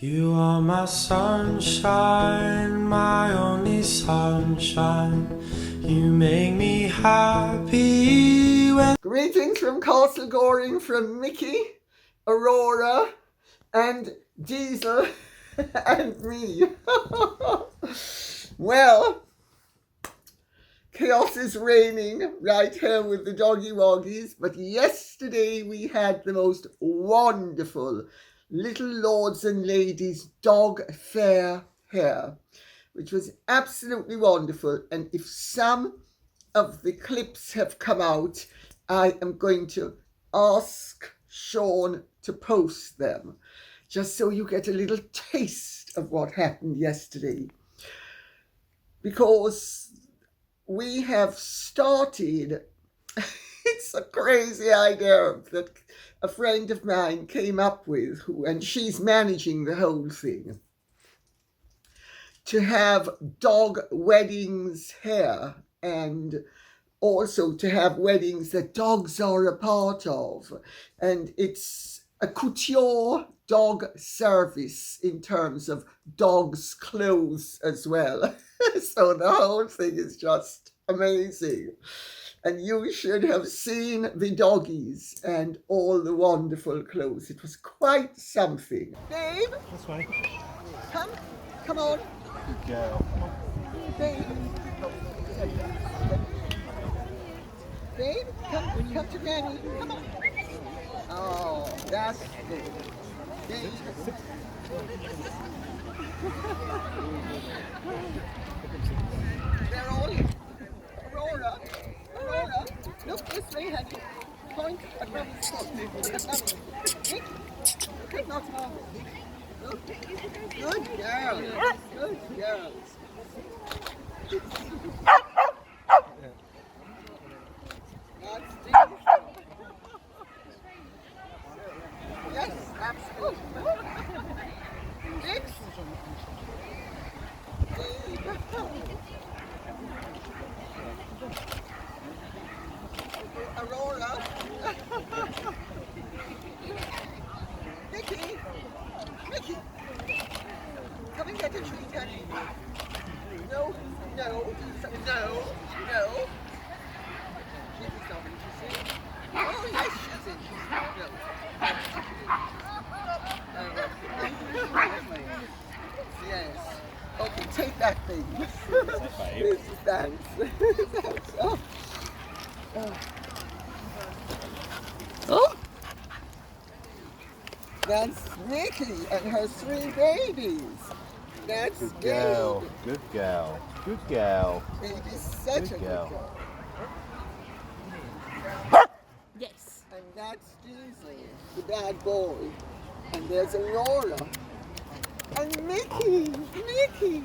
You are my sunshine, my only sunshine. You make me happy when... Greetings from Castle Goring from Mickey, Aurora, and Diesel, and me. Well, chaos is reigning right here with the doggy woggies, but yesterday we had the most wonderful little lords and ladies dog fair here, which was absolutely wonderful. And if some of the clips have come out, I am going to ask Sean to post them, just so you get a little taste of what happened yesterday. Because we have started, it's a crazy idea that a friend of mine came up with, and she's managing the whole thing, to have dog weddings here, and also to have weddings that dogs are a part of. And it's a couture dog service in terms of dogs' clothes as well. So the whole thing is just amazing. And you should have seen the doggies and all the wonderful clothes. It was quite something. Babe? This way. Come on. Good girl. Babe? Babe, come to Granny. Come on. Oh, that's good. Babe. They're all in. Aurora, look this way, honey. Point at Mommy's foot. Good, not Mom. Good girl. Good girls. That's decent. Yes, absolutely. Next. Aurora. Mickey. Come and get a treat, honey. No. Mickey's not interested. Oh, yes, she's interested. No. Yes. Okay, take that thing. Thanks. Oh. That's Mickey and her 3 babies. That's Good girl. Good girl. Good girl. Baby's such a good girl. Yes. And that's Diesel, the bad boy. And there's Aurora. And Mickey. Mickey.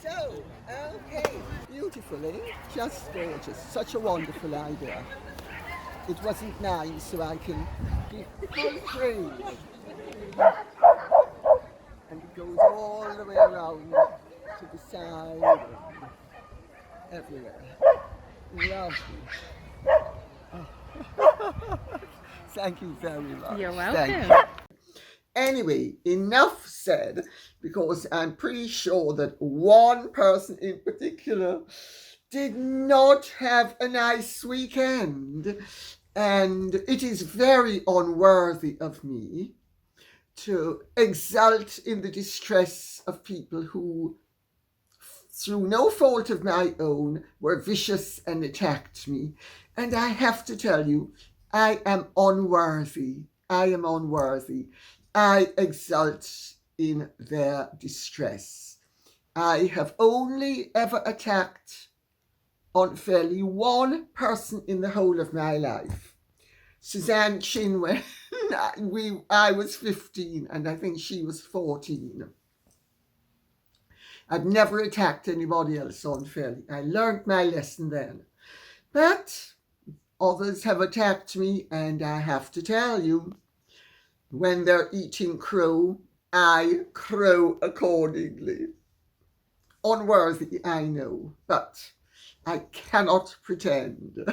So, okay. Beautifully, just gorgeous. Such a wonderful idea. It wasn't nice, so I can give full praise. And it goes all the way around to the side, everywhere. Lovely. Oh. Thank you very much. You're welcome. Thank you. Anyway, enough said, because I'm pretty sure that one person in particular did not have a nice weekend. And it is very unworthy of me to exult in the distress of people who, through no fault of my own, were vicious and attacked me. And I have to tell you, I am unworthy. I exult in their distress. I have only ever attacked unfairly one person in the whole of my life. Suzanne Chin, when I was 15 and I think she was 14. I've never attacked anybody else unfairly. I learned my lesson then. But others have attacked me, and I have to tell you, when they're eating crow, I crow accordingly. Unworthy, I know, but I cannot pretend.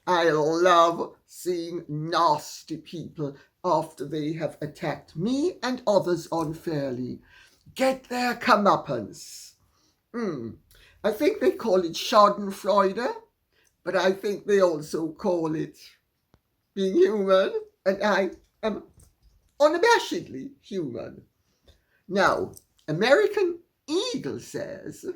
I love seeing nasty people after they have attacked me and others unfairly get their comeuppance. I think they call it Schadenfreude, but I think they also call it being human, and I am unabashedly human. Now, American Eagle says,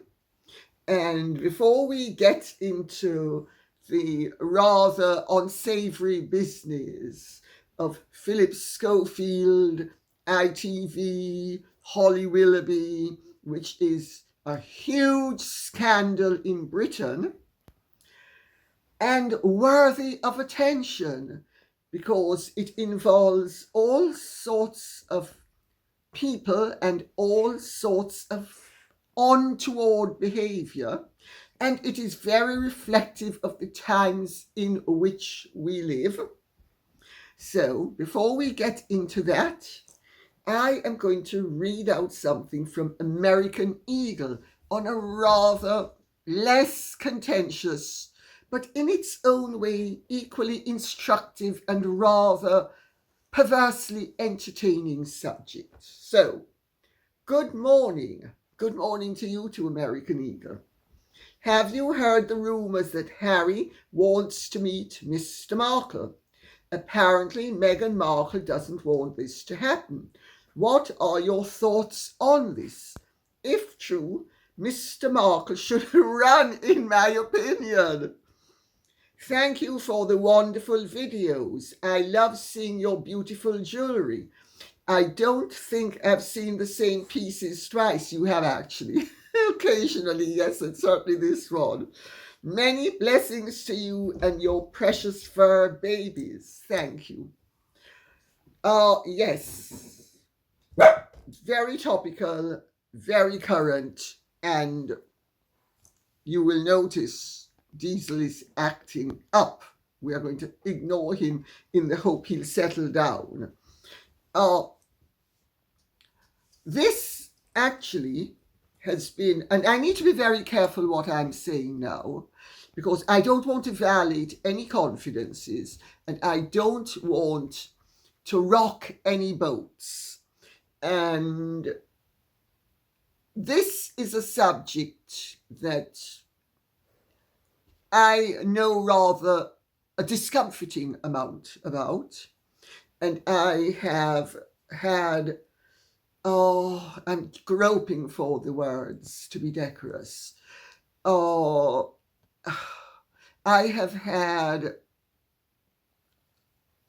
and before we get into the rather unsavoury business of Phillip Schofield, ITV, Holly Willoughby, which is a huge scandal in Britain and worthy of attention because it involves all sorts of people and all sorts of untoward behaviour, and it is very reflective of the times in which we live. So before we get into that, I am going to read out something from American Eagle on a rather less contentious, but in its own way equally instructive and rather perversely entertaining subject. So, good morning. Good morning to you too, American Eagle. Have you heard the rumours that Harry wants to meet Mr. Markle? Apparently, Meghan Markle doesn't want this to happen. What are your thoughts on this? If true, Mr. Markle should run, in my opinion. Thank you for the wonderful videos. I love seeing your beautiful jewellery. I don't think I've seen the same pieces twice. You have actually. Occasionally, yes, and certainly this one. Many blessings to you and your precious fur babies. Thank you. Yes. Very topical, very current, and you will notice Diesel is acting up. We are going to ignore him in the hope he'll settle down. This actually has been, and I need to be very careful what I'm saying now, because I don't want to violate any confidences, and I don't want to rock any boats. And this is a subject that I know rather a discomforting amount about, and I have had, I'm groping for the words to be decorous. I have had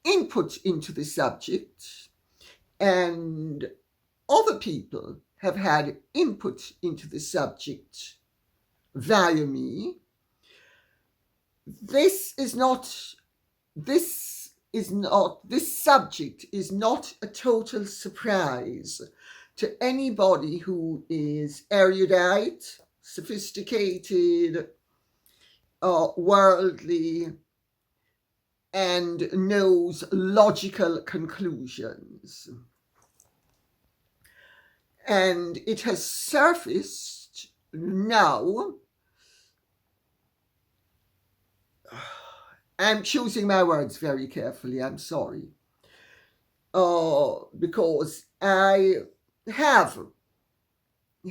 input into the subject, and other people have had input into the subject via me. This subject is not a total surprise to anybody who is erudite, sophisticated, worldly, and knows logical conclusions. And it has surfaced now. I'm choosing my words very carefully, I'm sorry. Because I have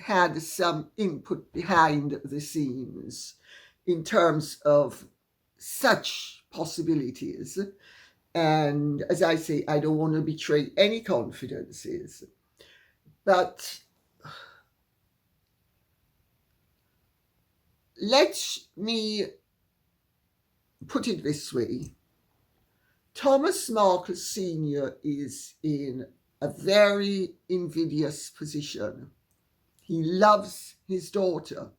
had some input behind the scenes in terms of such possibilities. And as I say, I don't want to betray any confidences. But let me put it this way. Thomas Markle Sr. is in a very invidious position. He loves his daughter.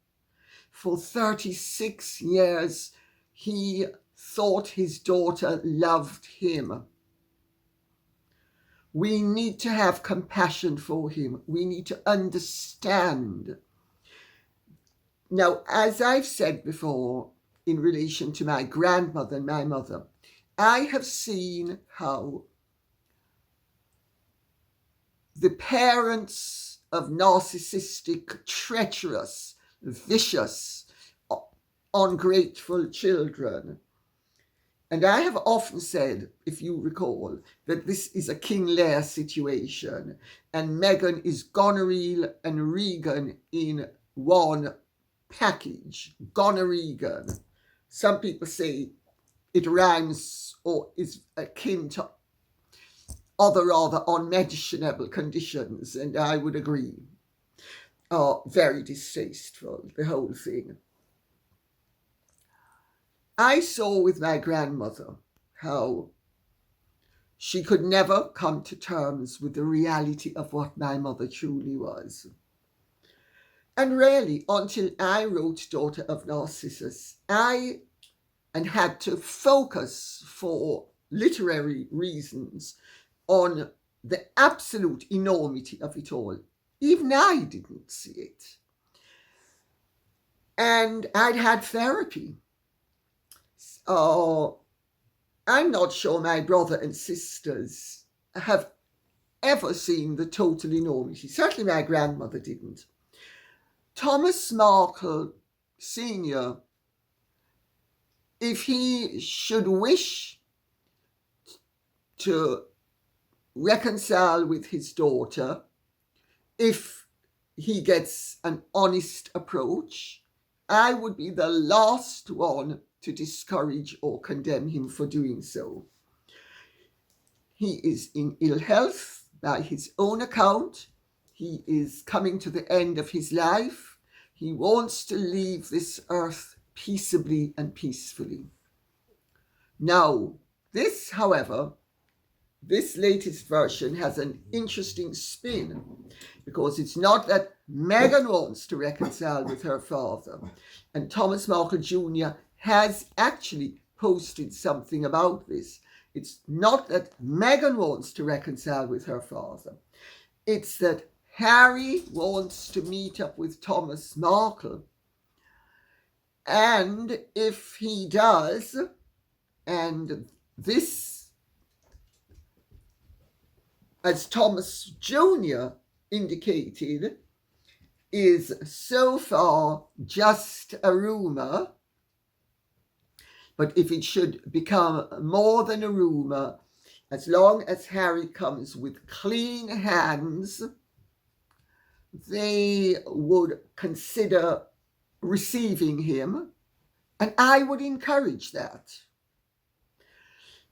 For 36 years, he thought his daughter loved him. We need to have compassion for him. We need to understand. Now, as I've said before, in relation to my grandmother and my mother, I have seen how the parents of narcissistic, treacherous, vicious, ungrateful children And I have often said, if you recall, that this is a King Lear situation, and Meghan is Goneril and Regan in one package. Goneregan. Some people say it rhymes or is akin to other rather unmentionable conditions, and I would agree. Very distasteful, the whole thing. I saw with my grandmother how she could never come to terms with the reality of what my mother truly was. And really, until I wrote Daughter of Narcissus, and had to focus for literary reasons on the absolute enormity of it all. Even I didn't see it. And I'd had therapy. I'm not sure my brother and sisters have ever seen the total enormity. Certainly my grandmother didn't. Thomas Markle Sr., if he should wish to reconcile with his daughter, if he gets an honest approach, I would be the last one to discourage or condemn him for doing so. He is in ill health by his own account. He is coming to the end of his life. He wants to leave this earth peaceably and peacefully. Now, this, however, this latest version has an interesting spin, because it's not that Meghan wants to reconcile with her father, and Thomas Markle Jr. has actually posted something about this. It's not that Meghan wants to reconcile with her father. It's that Harry wants to meet up with Thomas Markle. And if he does, and this, as Thomas Jr. indicated, is so far just a rumour, but if it should become more than a rumour, as long as Harry comes with clean hands, they would consider receiving him, and I would encourage that.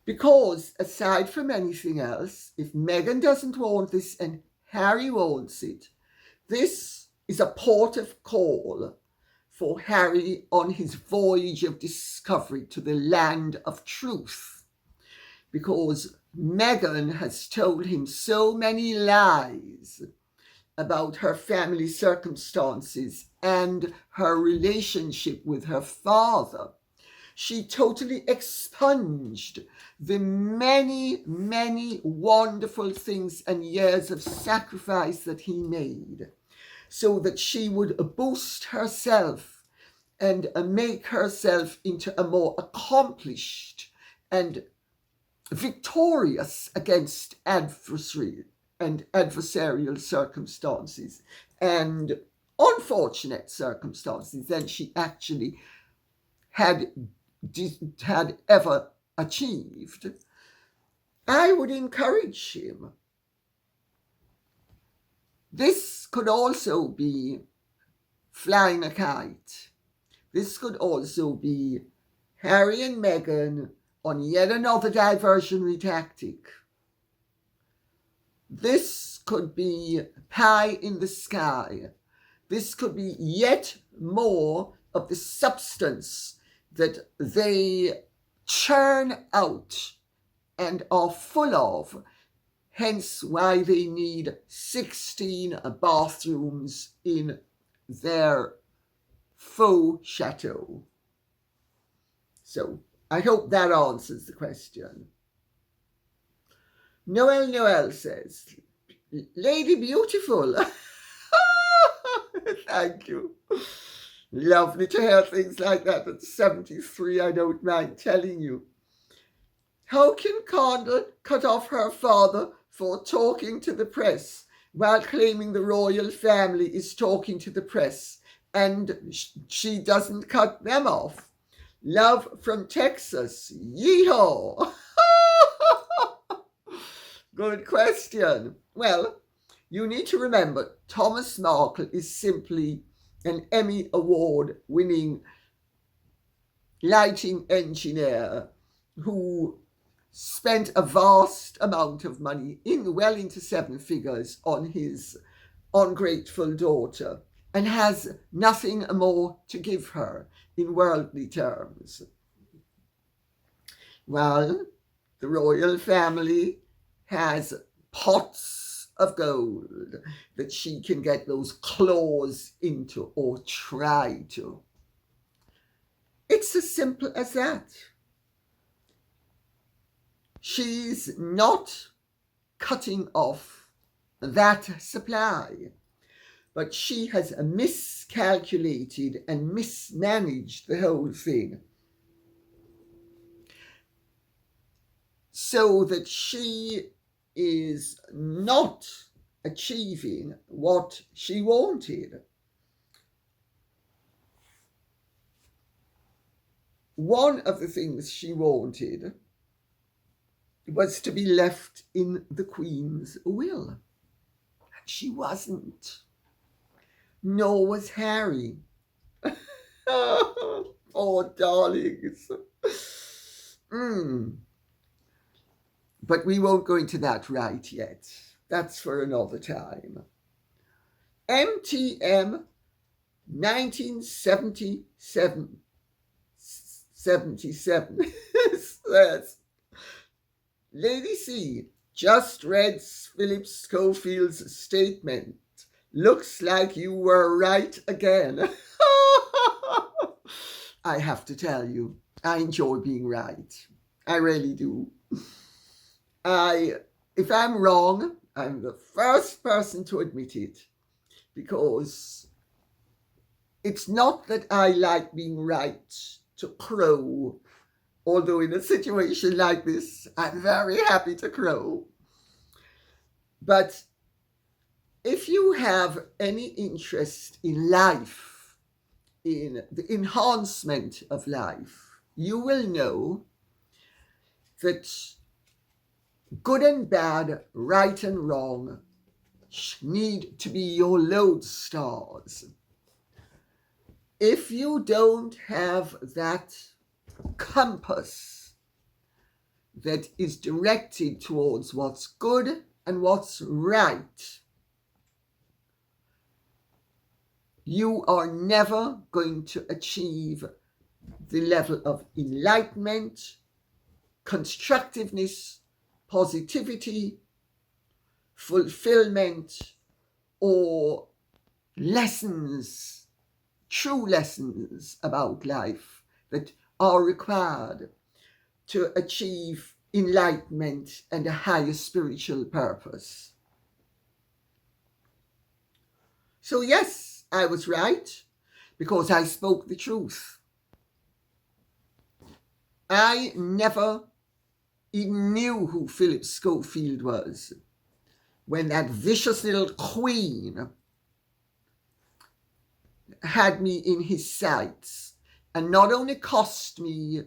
Because aside from anything else, if Meghan doesn't want this and Harry wants it, this is a port of call for Harry on his voyage of discovery to the land of truth. Because Meghan has told him so many lies about her family circumstances and her relationship with her father. She totally expunged the many, many wonderful things and years of sacrifice that he made, so that she would boost herself and make herself into a more accomplished and victorious against adversary and adversarial circumstances and unfortunate circumstances than she actually had ever achieved. I would encourage him. This could also be flying a kite. This could also be Harry and Meghan on yet another diversionary tactic. This could be pie in the sky. This could be yet more of the substance that they churn out and are full of, hence why they need 16 bathrooms in their faux chateau. So I hope that answers the question. Noel says, Lady Beautiful. Thank you. Lovely to hear things like that at 73, I don't mind telling you. How can Condell cut off her father for talking to the press while claiming the royal family is talking to the press and she doesn't cut them off? Love from Texas. Yeehaw! Good question. Well, you need to remember Thomas Markle is simply an Emmy Award winning lighting engineer who spent a vast amount of money, well into seven figures, on his ungrateful daughter, and has nothing more to give her in worldly terms. Well, the royal family has pots of gold that she can get those claws into, or try to. It's as simple as that. She's not cutting off that supply, but she has miscalculated and mismanaged the whole thing so that she is not achieving what she wanted. One of the things she wanted was to be left in the Queen's will. And she wasn't. Nor was Harry. Oh, darlings. But we won't go into that right yet. That's for another time. MTM 1977 says, Lady C just read Phillip Schofield's statement. Looks like you were right again. I have to tell you, I enjoy being right. I really do. If I'm wrong, I'm the first person to admit it, because it's not that I like being right to crow, although in a situation like this, I'm very happy to crow. But if you have any interest in life, in the enhancement of life, you will know that good and bad, right and wrong need to be your lodestars. If you don't have that compass that is directed towards what's good and what's right, you are never going to achieve the level of enlightenment, constructiveness, positivity, fulfillment, or lessons, true lessons about life that are required to achieve enlightenment and a higher spiritual purpose. So yes, I was right because I spoke the truth. I never even knew who Phillip Schofield was when that vicious little queen had me in his sights, and not only cost me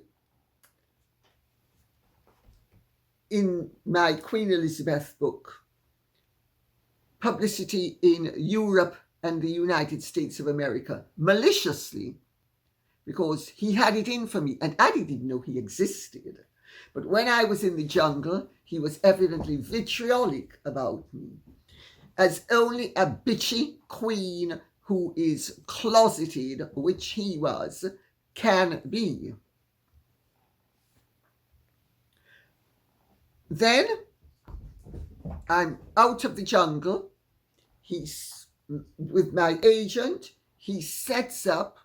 in my Queen Elizabeth book publicity in Europe and the United States of America maliciously, because he had it in for me and I didn't know he existed. But when I was in the jungle, he was evidently vitriolic about me, as only a bitchy queen who is closeted, which he was, can be. Then I'm out of the jungle. He's with my agent. He sets up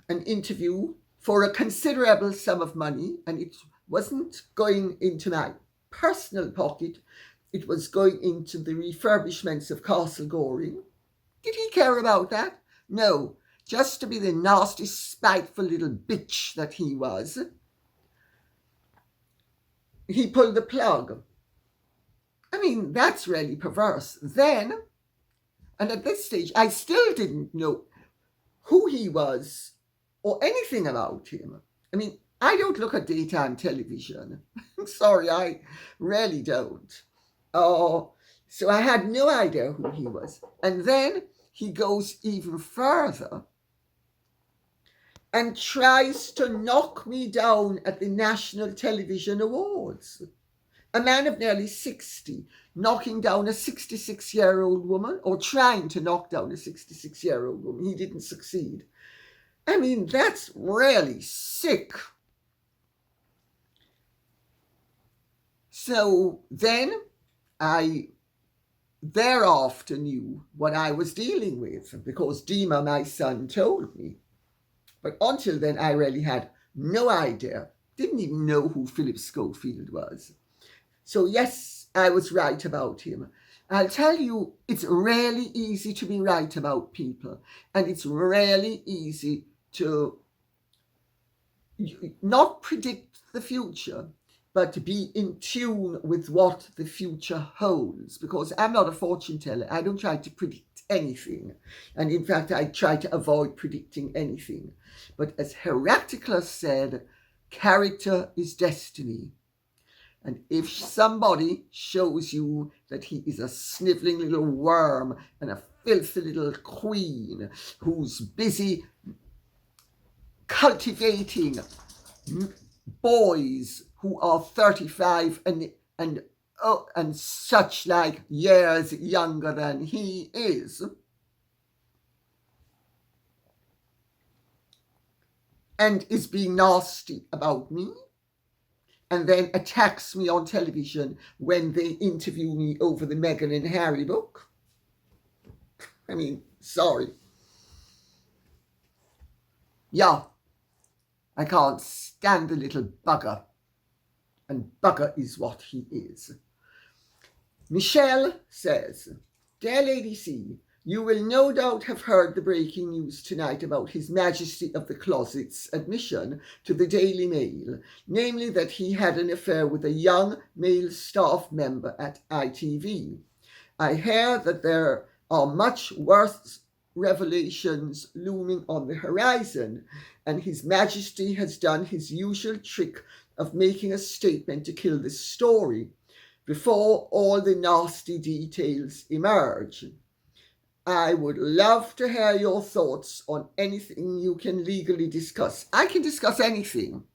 an interview for a considerable sum of money, and it wasn't going into my personal pocket. It was going into the refurbishments of Castle Goring. Did he care about that? No, just to be the nasty, spiteful little bitch that he was. He pulled the plug. I mean, that's really perverse. Then, and at this stage, I still didn't know who he was or anything about him. I mean, I don't look at daytime television. Sorry, I really don't. Oh, so I had no idea who he was. And then he goes even further and tries to knock me down at the National Television Awards. A man of nearly 60 knocking down a 66-year-old woman, or trying to knock down a 66-year-old woman. He didn't succeed. I mean, that's really sick. So then I thereafter knew what I was dealing with, because Dima, my son, told me. But until then, I really had no idea, didn't even know who Phillip Schofield was. So yes, I was right about him. I'll tell you, it's really easy to be right about people, and it's really easy to not predict the future, but to be in tune with what the future holds, because I'm not a fortune teller. I don't try to predict anything. And in fact, I try to avoid predicting anything. But as Heraclitus said, character is destiny. And if somebody shows you that he is a snivelling little worm and a filthy little queen who's busy cultivating boys who are 35 and such like years younger than he is, and is being nasty about me, and then attacks me on television when they interview me over the Meghan and Harry book. I mean, sorry. Yeah, I can't stand the little bugger. And bugger is what he is. Michelle says, Dear Lady C, you will no doubt have heard the breaking news tonight about His Majesty of the Closet's admission to the Daily Mail, namely that he had an affair with a young male staff member at ITV. I hear that there are much worse revelations looming on the horizon, and His Majesty has done his usual trick of making a statement to kill this story before all the nasty details emerge. I would love to hear your thoughts on anything you can legally discuss. I can discuss anything.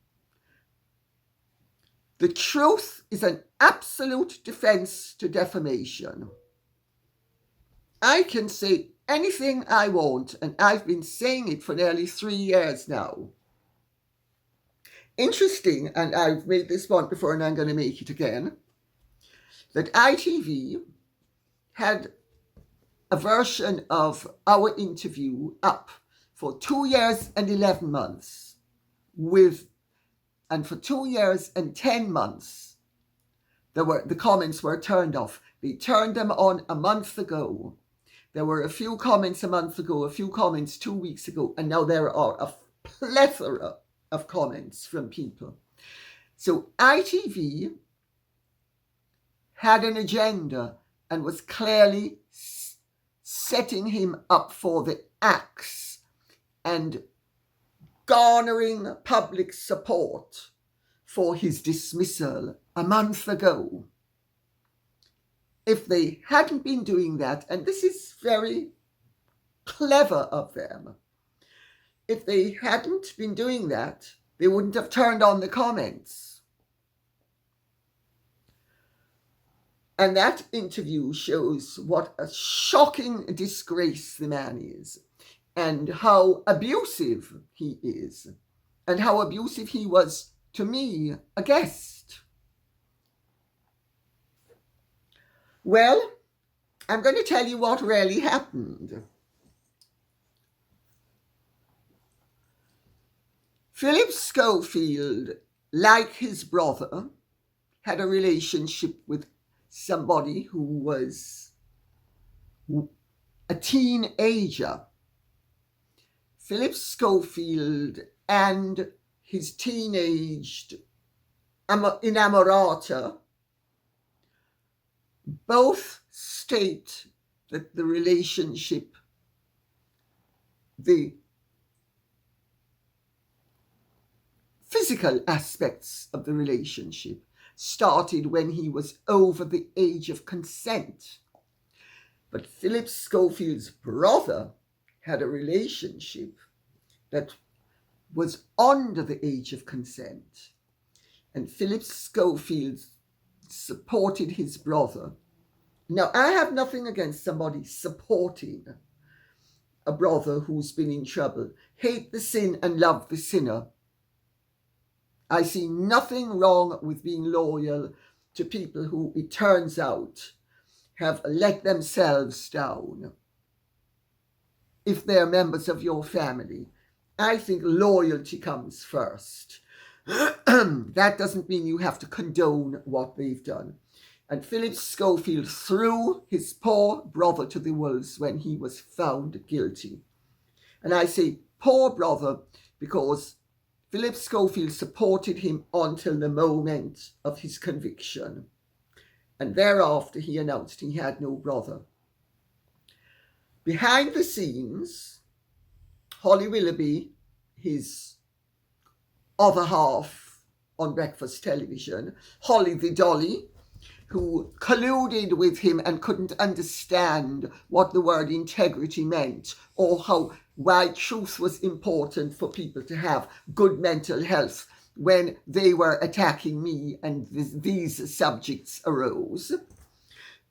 The truth is an absolute defense to defamation. I can say anything I want, and I've been saying it for nearly 3 years now. Interesting, and I've made this point before and I'm going to make it again, that ITV had a version of our interview up for 2 years and 11 months and for 2 years and 10 months, the comments were turned off. They turned them on a month ago. There were a few comments a month ago, a few comments 2 weeks ago, and now there are a plethora of comments from people. So ITV had an agenda and was clearly setting him up for the axe and garnering public support for his dismissal a month ago. If they hadn't been doing that, and this is very clever of them, if they hadn't been doing that, they wouldn't have turned on the comments. And that interview shows what a shocking disgrace the man is, and how abusive he is, and how abusive he was to me, a guest. Well, I'm going to tell you what really happened. Phillip Schofield, like his brother, had a relationship with somebody who was a teenager. Phillip Schofield and his teenaged inamorata both state that the relationship, the physical aspects of the relationship started when he was over the age of consent. But Phillip Schofield's brother had a relationship that was under the age of consent. And Phillip Schofield supported his brother. Now, I have nothing against somebody supporting a brother who's been in trouble. Hate the sin and love the sinner. I see nothing wrong with being loyal to people who, it turns out, have let themselves down. If they're members of your family, I think loyalty comes first. That doesn't mean you have to condone what they've done. And Phillip Schofield threw his poor brother to the wolves when he was found guilty. And I say poor brother because Phillip Schofield supported him until the moment of his conviction. And thereafter he announced he had no brother. Behind the scenes, Holly Willoughby, his other half on breakfast television, Holly the Dolly, who colluded with him and couldn't understand what the word integrity meant or why truth was important for people to have good mental health when they were attacking me and these subjects arose.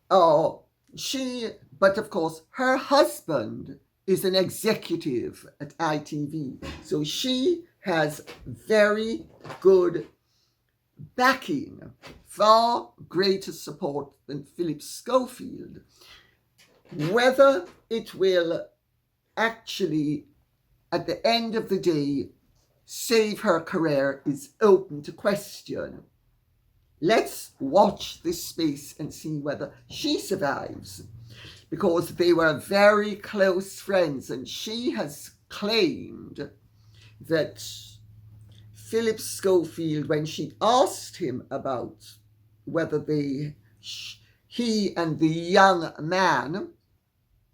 But of course, her husband is an executive at ITV. So she has very good backing, far greater support than Phillip Schofield. Whether it will actually, at the end of the day, save her career is open to question. Let's watch this space and see whether she survives, because they were very close friends, and she has claimed that Phillip Schofield, when she asked him about whether he and the young man,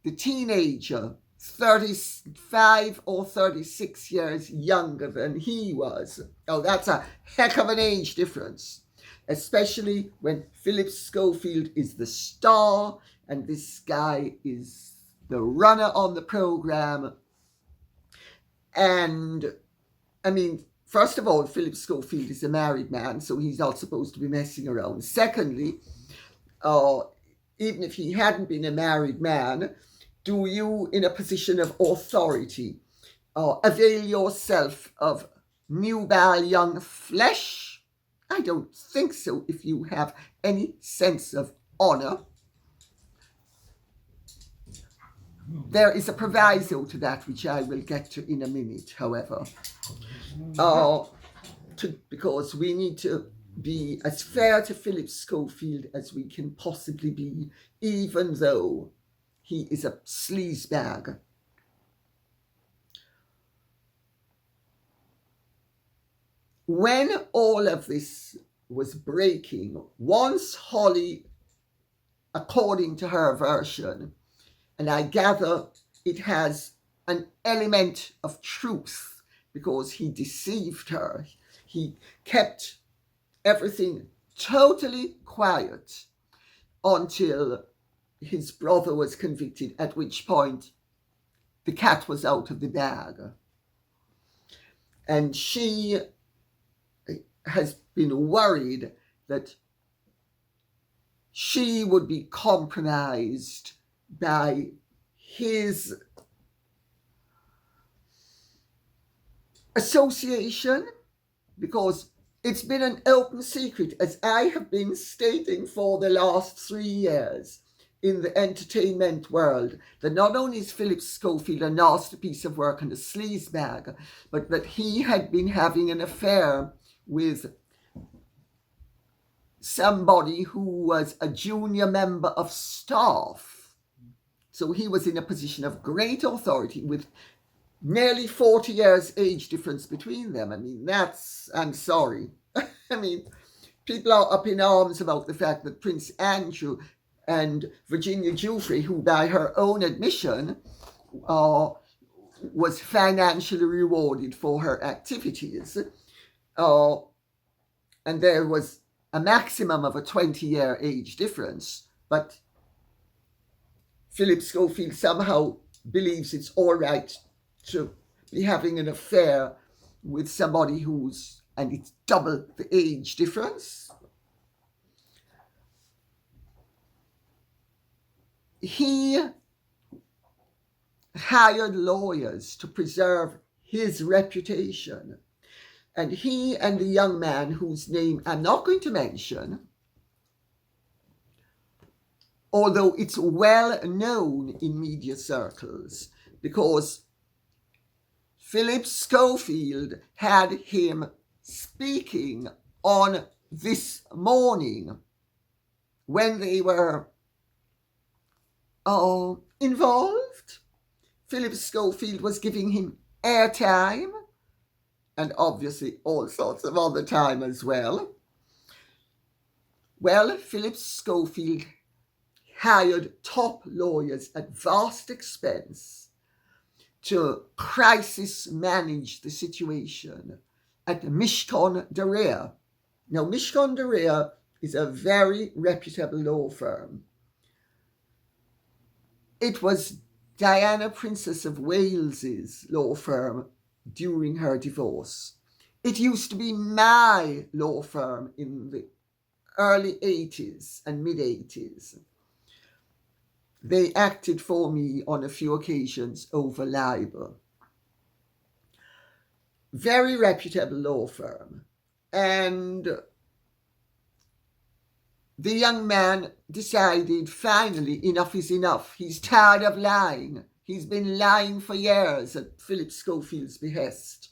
the teenager, 35 or 36 years younger than he was. Oh, that's a heck of an age difference, especially when Phillip Schofield is the star and this guy is the runner on the program. And I mean, first of all, Phillip Schofield is a married man, so he's not supposed to be messing around. Secondly, even if he hadn't been a married man, do you, in a position of authority, avail yourself of nubile young flesh? I don't think so, if you have any sense of honor. There is a proviso to that, which I will get to in a minute, however. Because we need to be as fair to Phillip Schofield as we can possibly be, even though he is a sleazebag. When all of this was breaking, once Holly, according to her version, and I gather it has an element of truth because he deceived her, he kept everything totally quiet until his brother was convicted, at which point the cat was out of the bag. And she has been worried that she would be compromised by his association, because it's been an open secret, as I have been stating for the last 3 years in the entertainment world, that not only is Phillip Schofield a nasty piece of work and a sleazebag, but that he had been having an affair with somebody who was a junior member of staff. So he was in a position of great authority with nearly 40 years age difference between them. I mean, I'm sorry. I mean, people are up in arms about the fact that Prince Andrew and Virginia Giuffre, who by her own admission was financially rewarded for her activities. and there was a maximum of a 20-year age difference, but Phillip Schofield somehow believes it's all right to be having an affair with somebody and it's double the age difference. He hired lawyers to preserve his reputation, and he and the young man whose name I'm not going to mention, although it's well known in media circles, because Phillip Schofield had him speaking on This Morning when they were involved. Phillip Schofield was giving him airtime and obviously all sorts of other time as well. Well, Phillip Schofield hired top lawyers at vast expense to crisis manage the situation at Mischon de Reya. Now, Mischon de Reya is a very reputable law firm. It was Diana, Princess of Wales's law firm during her divorce. It used to be my law firm in the early 80s and mid 80s. They acted for me on a few occasions over libel. Very reputable law firm. And the young man decided finally enough is enough. He's tired of lying. He's been lying for years at Phillip Schofield's behest,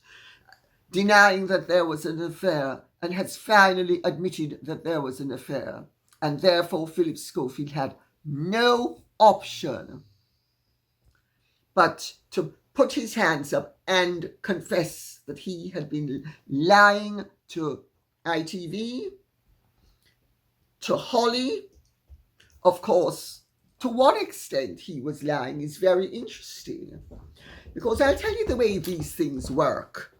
denying that there was an affair, and has finally admitted that there was an affair. And therefore Phillip Schofield had no option but to put his hands up and confess that he had been lying to ITV, to Holly. Of course, to what extent he was lying is very interesting, because I'll tell you the way these things work.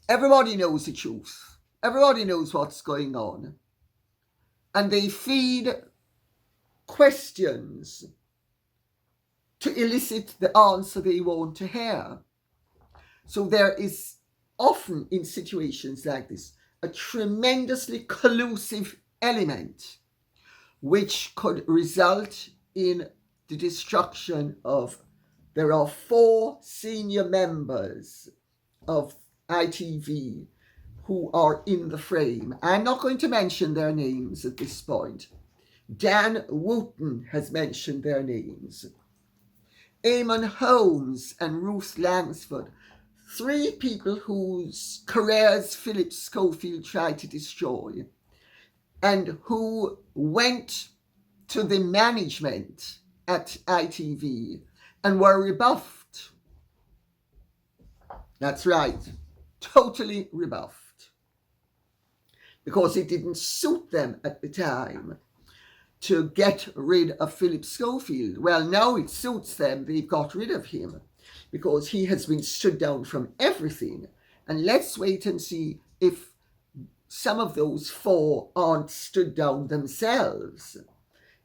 Everybody knows the truth. Everybody knows what's going on. And they feed questions to elicit the answer they want to hear. So there is often in situations like this a tremendously collusive element which could result in the destruction of, there are 4 senior members of ITV who are in the frame. I'm not going to mention their names at this point. Dan Wooten has mentioned their names. Eamon Holmes and Ruth Langsford, 3 people whose careers Phillip Schofield tried to destroy, and who went to the management at ITV and were rebuffed. That's right, totally rebuffed, because it didn't suit them at the time to get rid of Phillip Schofield. Well, now it suits them. They've got rid of him because he has been stood down from everything. And let's wait and see if some of those 4 aren't stood down themselves.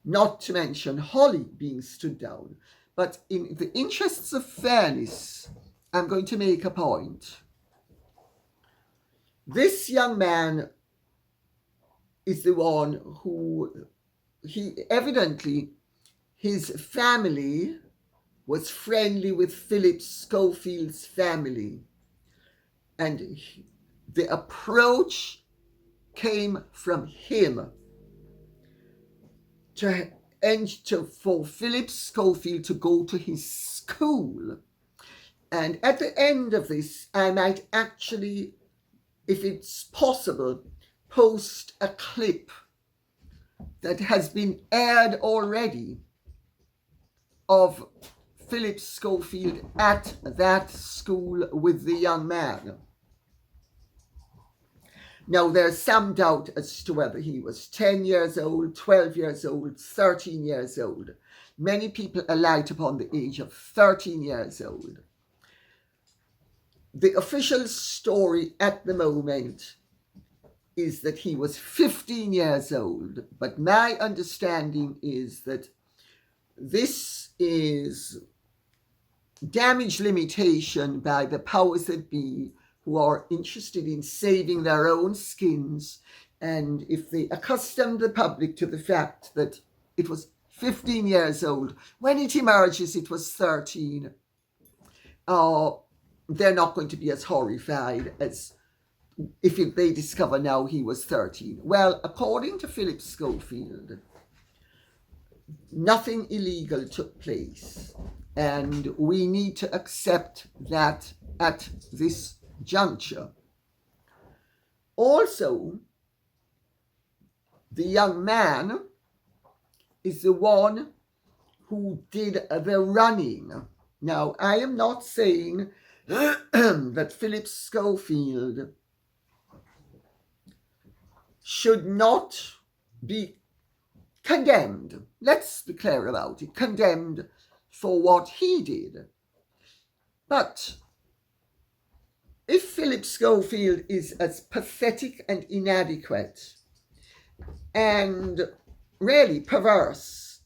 Not to mention Holly being stood down. But in the interests of fairness, I'm going to make a point. This young man is the one who, his family was friendly with Phillip Schofield's family. And the approach came from him for Phillip Schofield to go to his school. And at the end of this, I might actually, if it's possible, post a clip that has been aired already of Phillip Schofield at that school with the young man. Now, there's some doubt as to whether he was 10 years old, 12 years old, 13 years old. many people alight upon the age of 13 years old. The official story at the moment is that he was 15 years old, but my understanding is that this is damage limitation by the powers that be, who are interested in saving their own skins. And if they accustom the public to the fact that it was 15 years old, when it emerges it was 13, they're not going to be as horrified as if they discover now he was 13. Well, according to Phillip Schofield, nothing illegal took place, and we need to accept that at this juncture. Also, the young man is the one who did the running. Now, I am not saying that Phillip Schofield should not be condemned. Let's be clear about it. Condemned for what he did. But if Phillip Schofield is as pathetic and inadequate and really perverse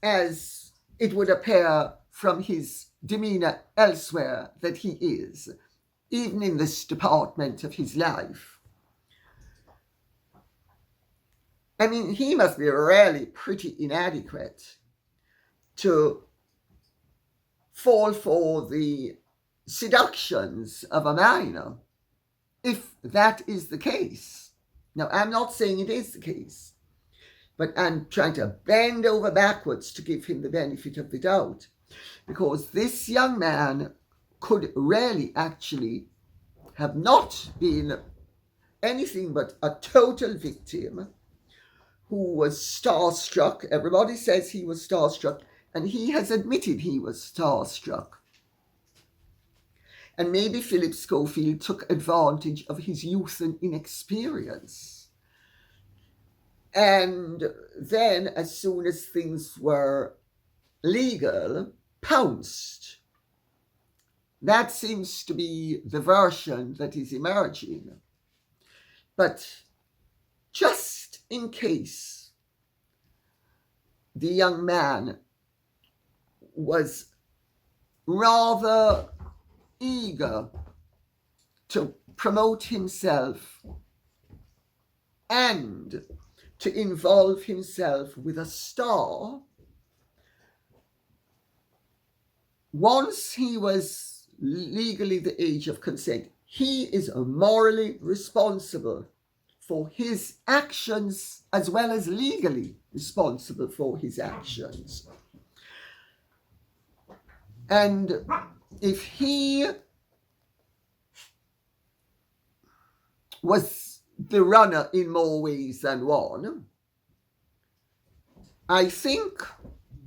as it would appear from his demeanour elsewhere that he is, even in this department of his life, I mean, he must be really pretty inadequate to fall for the seductions of a minor, if that is the case. Now, I'm not saying it is the case, but I'm trying to bend over backwards to give him the benefit of the doubt, because this young man could really actually have not been anything but a total victim who was starstruck. Everybody says he was starstruck, and he has admitted he was starstruck. And maybe Phillip Schofield took advantage of his youth and inexperience. And then, as soon as things were legal, pounced. That seems to be the version that is emerging. But just in case the young man was rather eager to promote himself and to involve himself with a star, once he was legally the age of consent, he is morally responsible for his actions as well as legally responsible for his actions. And if he was the runner in more ways than one, I think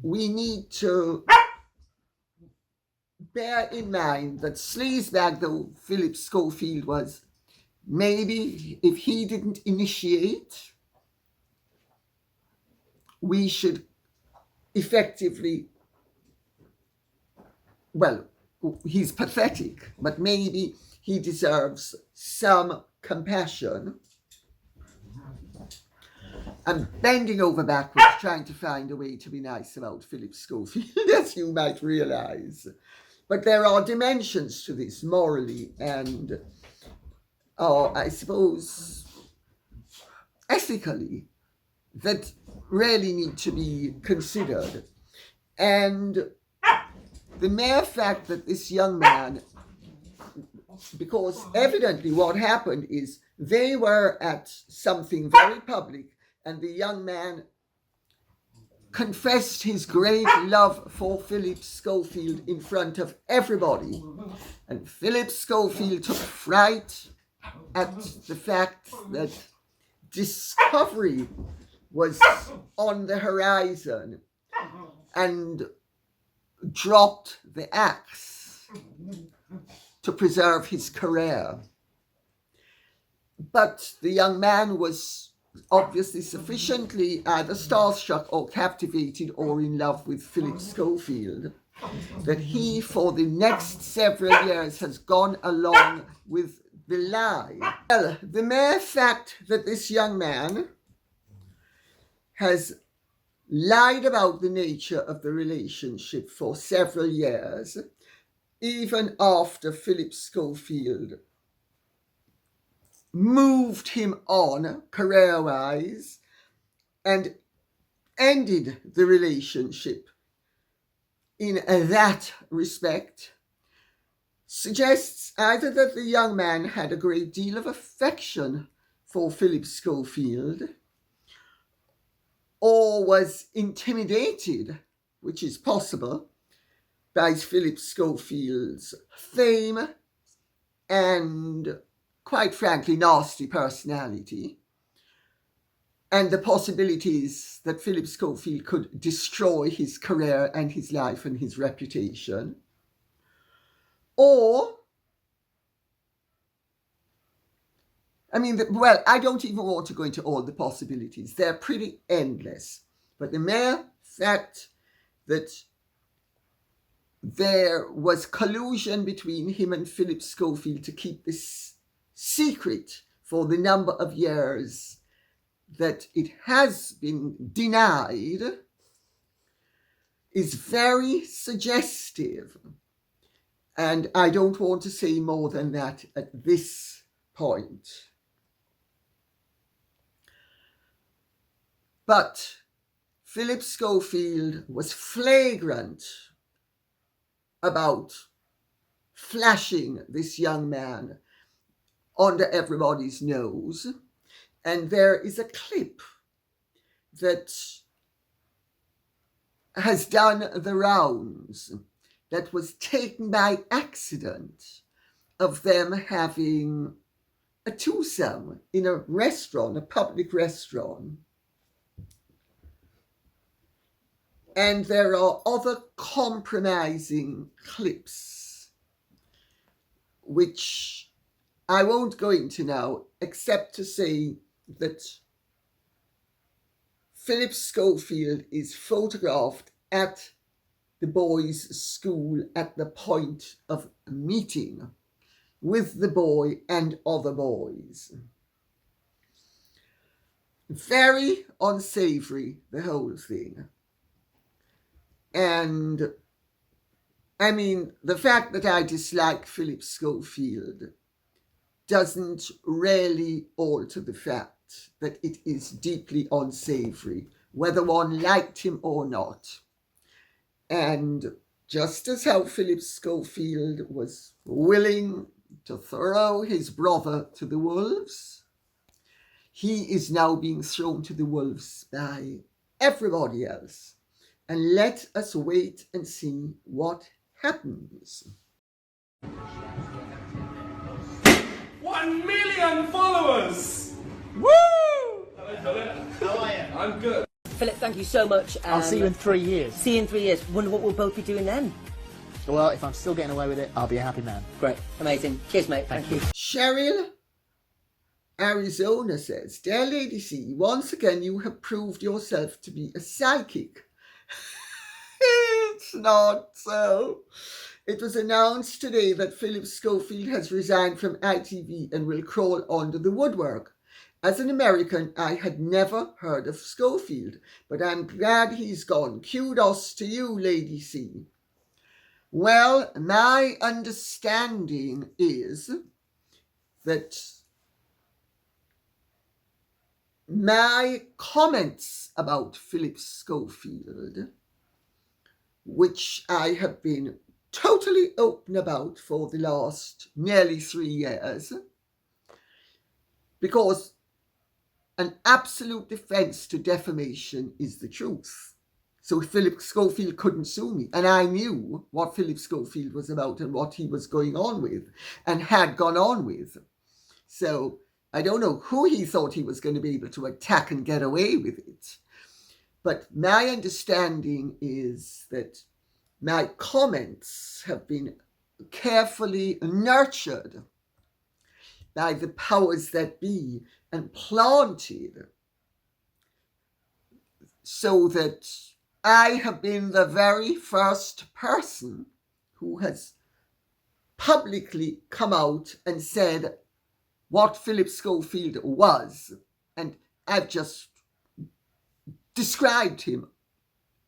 we need to bear in mind that sleazebag though Phillip Schofield was, maybe if he didn't initiate, we should effectively, well, he's pathetic, but maybe he deserves some compassion. I'm bending over backwards trying to find a way to be nice about Phillip Schofield, as you might realize. But there are dimensions to this morally and, I suppose, ethically, that really need to be considered. And the mere fact that this young man, because evidently what happened is they were at something very public, and the young man confessed his great love for Phillip Schofield in front of everybody. And Phillip Schofield took fright at the fact that discovery was on the horizon and dropped the axe to preserve his career. But the young man was obviously sufficiently either starstruck or captivated or in love with Phillip Schofield that he, for the next several years, has gone along with the lie. Well, the mere fact that this young man has lied about the nature of the relationship for several years, even after Phillip Schofield moved him on career-wise and ended the relationship in that respect, suggests either that the young man had a great deal of affection for Phillip Schofield or was intimidated, which is possible, by Phillip Schofield's fame and, quite frankly, nasty personality, and the possibilities that Phillip Schofield could destroy his career and his life and his reputation. Or, I don't even want to go into all the possibilities. They're pretty endless. But the mere fact that there was collusion between him and Phillip Schofield to keep this secret for the number of years that it has been denied is very suggestive. And I don't want to say more than that at this point. But Phillip Schofield was flagrant about flashing this young man under everybody's nose. And there is a clip that has done the rounds that was taken by accident of them having a twosome in a restaurant, a public restaurant. And there are other compromising clips, which I won't go into now, except to say that Phillip Schofield is photographed at the boys' school at the point of meeting with the boy and other boys. Very unsavory, the whole thing. And the fact that I dislike Phillip Schofield doesn't really alter the fact that it is deeply unsavory, whether one liked him or not. And just as how Phillip Schofield was willing to throw his brother to the wolves, he is now being thrown to the wolves by everybody else. And let us wait and see what happens. 1 million followers! Woo! Hello, Philip. How are you? I'm good. Philip, thank you so much. I'll see you in 3 years. See you in 3 years. Wonder what we'll both be doing then. Well, if I'm still getting away with it, I'll be a happy man. Great. Amazing. Cheers, mate. Thank you. Cheryl, Arizona says, "Dear Lady C, once again you have proved yourself to be a psychic." It's not so. It was announced today that Phillip Schofield has resigned from ITV and will crawl under the woodwork. As an American, I had never heard of Schofield, but I'm glad he's gone. Kudos to you, Lady C. Well, my understanding is that my comments about Phillip Schofield, which I have been totally open about for the last nearly 3 years, because an absolute defense to defamation is the truth. So Phillip Schofield couldn't sue me. And I knew what Phillip Schofield was about and what he was going on with and had gone on with. So I don't know who he thought he was going to be able to attack and get away with it. But my understanding is that my comments have been carefully nurtured by the powers that be and planted so that I have been the very first person who has publicly come out and said what Phillip Schofield was. And I've just described him.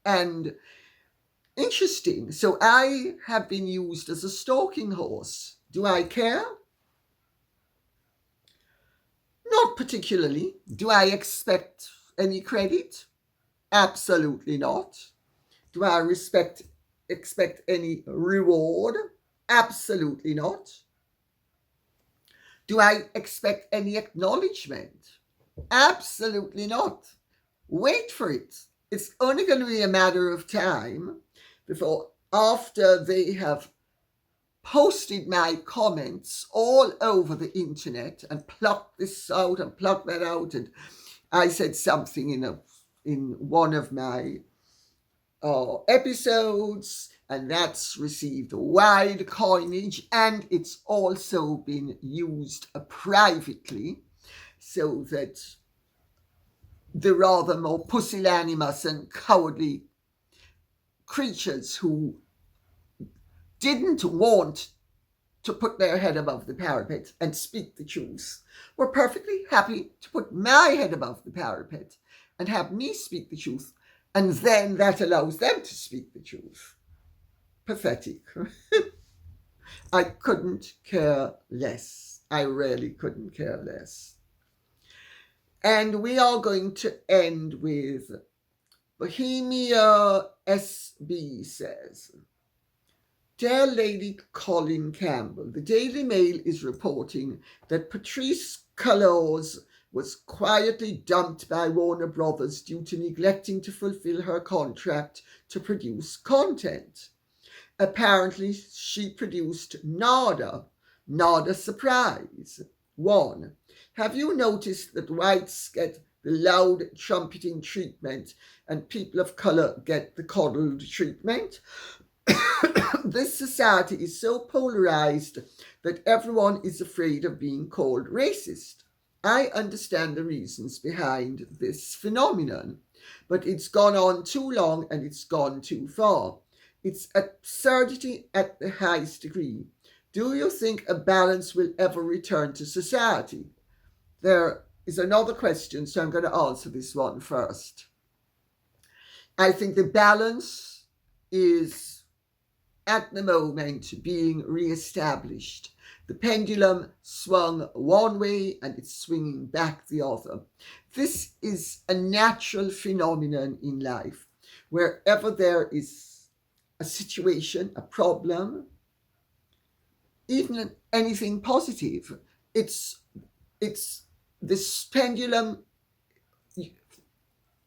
And interesting. So I have been used as a stalking horse. Do I care? Not particularly. Do I expect any credit? Absolutely not. Do I expect any reward? Absolutely not. Do I expect any acknowledgement? Absolutely not. Wait for it. It's only going to be a matter of time before, after they have posted my comments all over the internet and plucked this out and plucked that out, and I said something in one of my episodes, and that's received wide coinage, and it's also been used privately, so that the rather more pusillanimous and cowardly creatures who didn't want to put their head above the parapet and speak the truth were perfectly happy to put my head above the parapet and have me speak the truth, and then that allows them to speak the truth. Pathetic. I couldn't care less. I really couldn't care less. And we are going to end with Bohemia SB says, Dear Lady Colin Campbell, the Daily Mail is reporting that Patrisse Cullors was quietly dumped by Warner Brothers due to neglecting to fulfill her contract to produce content. Apparently, she produced nada surprise. 1. Have you noticed that whites get the loud trumpeting treatment and people of colour get the coddled treatment? This society is so polarised that everyone is afraid of being called racist. I understand the reasons behind this phenomenon, but it's gone on too long and it's gone too far. It's absurdity at the highest degree. Do you think a balance will ever return to society? There is another question, so I'm going to answer this one first. I think the balance is at the moment being re-established. The pendulum swung one way and it's swinging back the other. This is a natural phenomenon in life. Wherever there is a situation, a problem, even anything positive, it's this pendulum.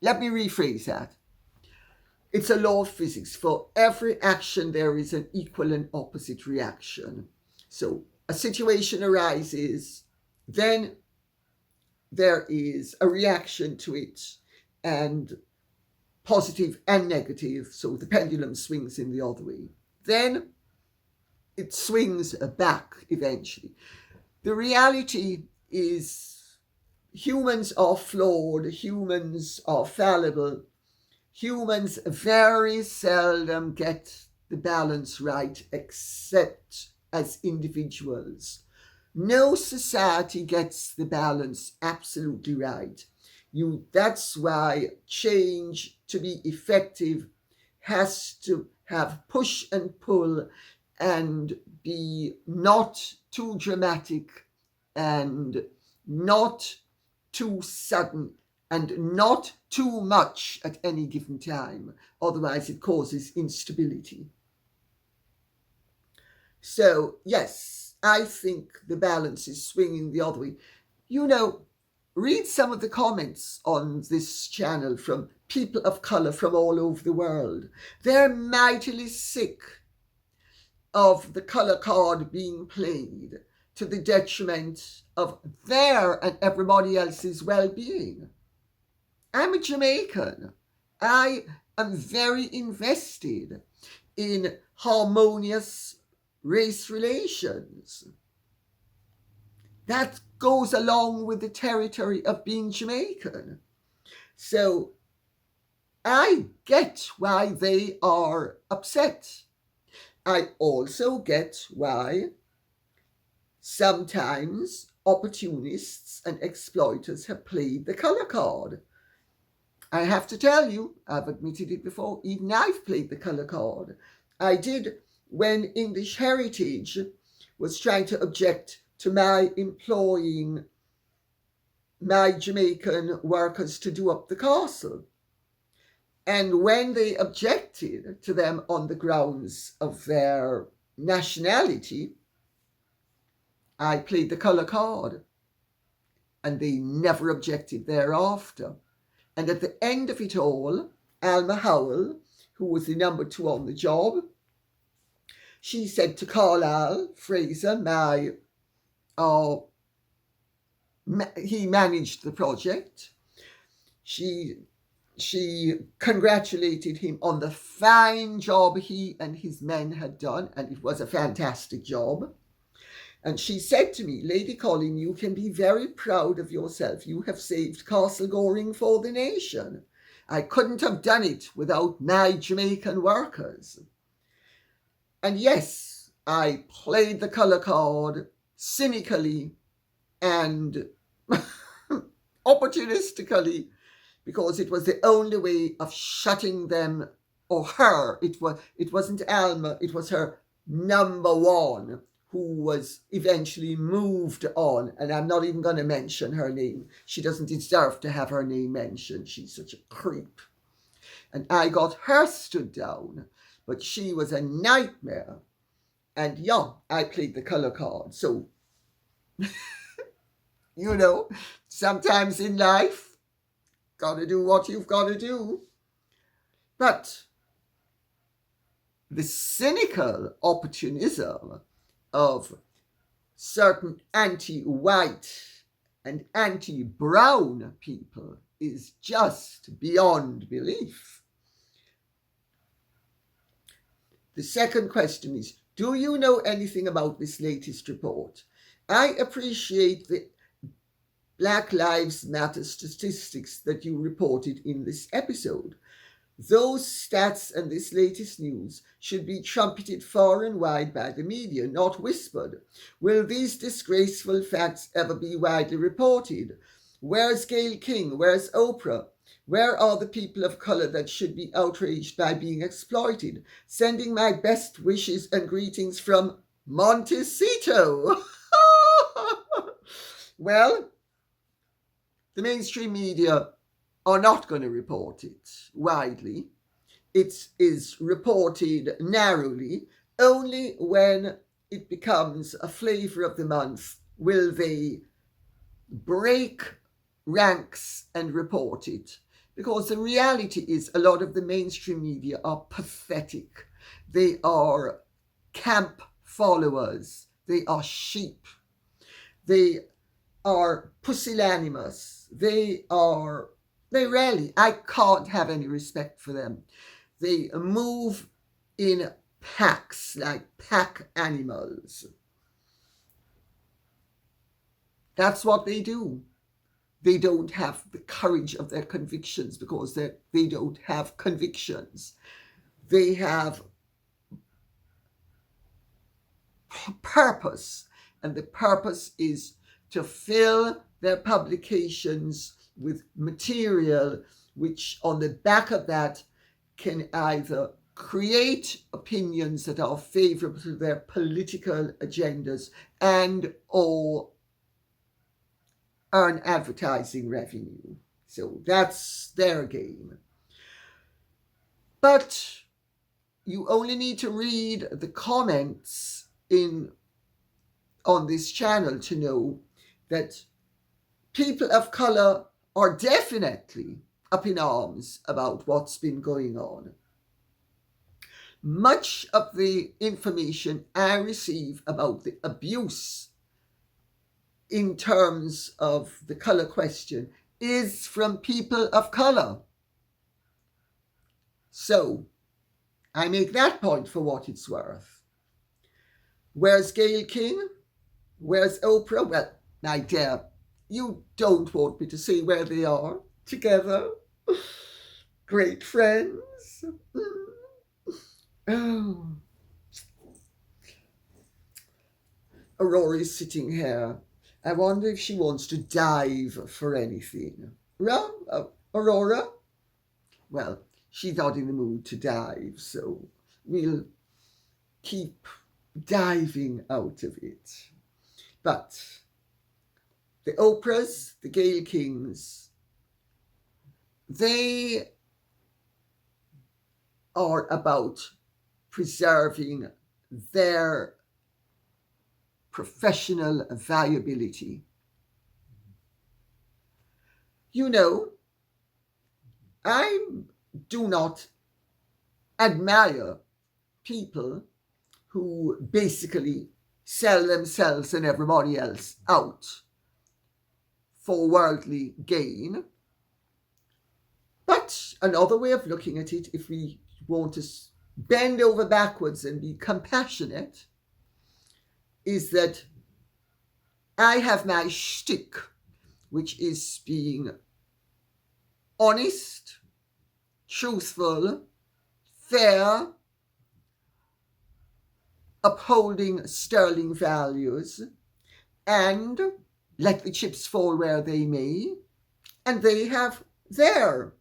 Let me rephrase that. It's a law of physics. For every action, there is an equal and opposite reaction. So a situation arises, then there is a reaction to it, and positive and negative. So the pendulum swings in the other way. Then it swings back eventually. The reality is humans are flawed, humans are fallible. Humans very seldom get the balance right except as individuals. No society gets the balance absolutely right. That's why change, to be effective, has to have push and pull and be not too dramatic and not too sudden and not too much at any given time. Otherwise, it causes instability. So, yes, I think the balance is swinging the other way. Read some of the comments on this channel from people of colour from all over the world. They're mightily sick of the colour card being played to the detriment of their and everybody else's well-being. I'm a Jamaican. I am very invested in harmonious race relations. That goes along with the territory of being Jamaican. So I get why they are upset. I also get why sometimes opportunists and exploiters have played the colour card. I have to tell you, I've admitted it before, even I've played the colour card. I did when English Heritage was trying to object to my employing my Jamaican workers to do up the castle. And when they objected to them on the grounds of their nationality, I played the colour card. And they never objected thereafter. And at the end of it all, Alma Howell, who was the number 2 on the job, she said to Carlisle Fraser, he managed the project. She congratulated him on the fine job he and his men had done, and it was a fantastic job. And she said to me, Lady Colin, you can be very proud of yourself. You have saved Castle Goring for the nation. I couldn't have done it without my Jamaican workers. And yes, I played the colour card cynically and opportunistically, because it was the only way of shutting them, or her. It wasn't Alma, it was her number 1, who was eventually moved on. And I'm not even going to mention her name. She doesn't deserve to have her name mentioned. She's such a creep. And I got her stood down, but she was a nightmare. And yeah, I played the colour card. So, you know, sometimes in life, gotta do what you've got to do. But the cynical opportunism of certain anti-white and anti-brown people is just beyond belief. The second question is, do you know anything about this latest report? I appreciate the Black Lives Matter statistics that you reported in this episode. Those stats and this latest news should be trumpeted far and wide by the media, not whispered. Will these disgraceful facts ever be widely reported? Where's Gayle King? Where's Oprah? Where are the people of colour that should be outraged by being exploited? Sending my best wishes and greetings from Montecito. Well, the mainstream media are not going to report it widely. It is reported narrowly. Only when it becomes a flavour of the month will they break ranks and report it. Because the reality is a lot of the mainstream media are pathetic. They are camp followers. They are sheep. They are pusillanimous. I can't have any respect for them. They move in packs, like pack animals. That's what they do. They don't have the courage of their convictions because they don't have convictions. They have purpose, and the purpose is to fill their publications with material which on the back of that can either create opinions that are favourable to their political agendas and or earn advertising revenue. So that's their game. But you only need to read the comments on this channel to know that people of colour are definitely up in arms about what's been going on. Much of the information I receive about the abuse in terms of the colour question is from people of colour. So I make that point for what it's worth. Where's Gayle King? Where's Oprah? Well, my dear, you don't want me to say where they are together. great friends. Oh. Aurora's sitting here. I wonder if she wants to dive for anything. Aurora? Well, she's not in the mood to dive, so we'll keep diving out of it. But the Oprahs, the Gayle Kings, they are about preserving their professional viability. You know, I do not admire people who basically sell themselves and everybody else out for worldly gain. But another way of looking at it, if we want to bend over backwards and be compassionate, is that I have my shtick, which is being honest, truthful, fair, upholding sterling values, and let the chips fall where they may. And they have their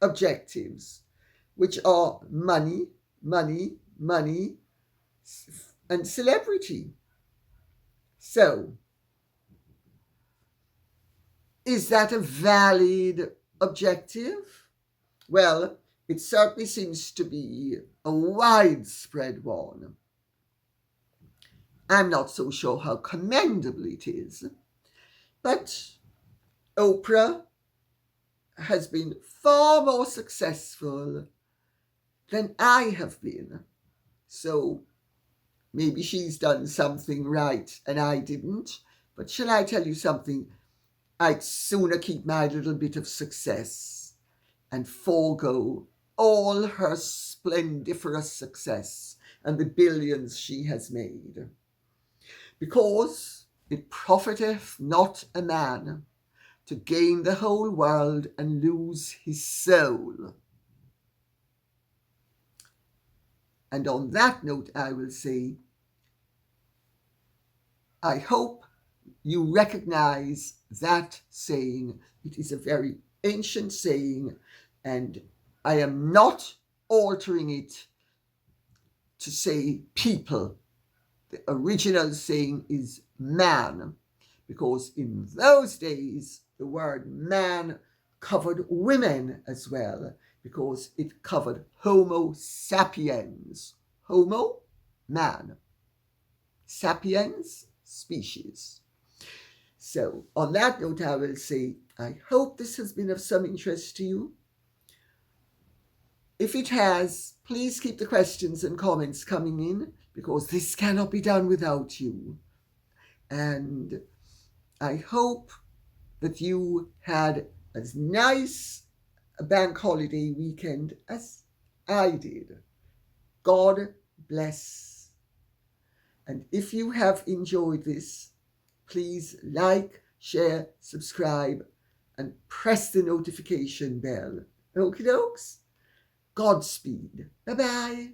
objectives, which are money, money, money, and celebrity. So, is that a valid objective? Well, it certainly seems to be a widespread one. I'm not so sure how commendable it is, but Oprah has been far more successful than I have been. So maybe she's done something right and I didn't. But shall I tell you something? I'd sooner keep my little bit of success and forego all her splendiferous success and the billions she has made. Because it profiteth not a man to gain the whole world and lose his soul. And on that note, I will say, I hope you recognize that saying. It is a very ancient saying, and I am not altering it to say people. The original saying is man, because in those days, the word man covered women as well, because it covered Homo sapiens. Homo, man. Sapiens, species. So on that note, I will say, I hope this has been of some interest to you. If it has, please keep the questions and comments coming in, because this cannot be done without you. And I hope that you had as nice a bank holiday weekend as I did. God bless. And if you have enjoyed this, please like, share, subscribe, and press the notification bell. Okie dokes? Godspeed. Bye-bye.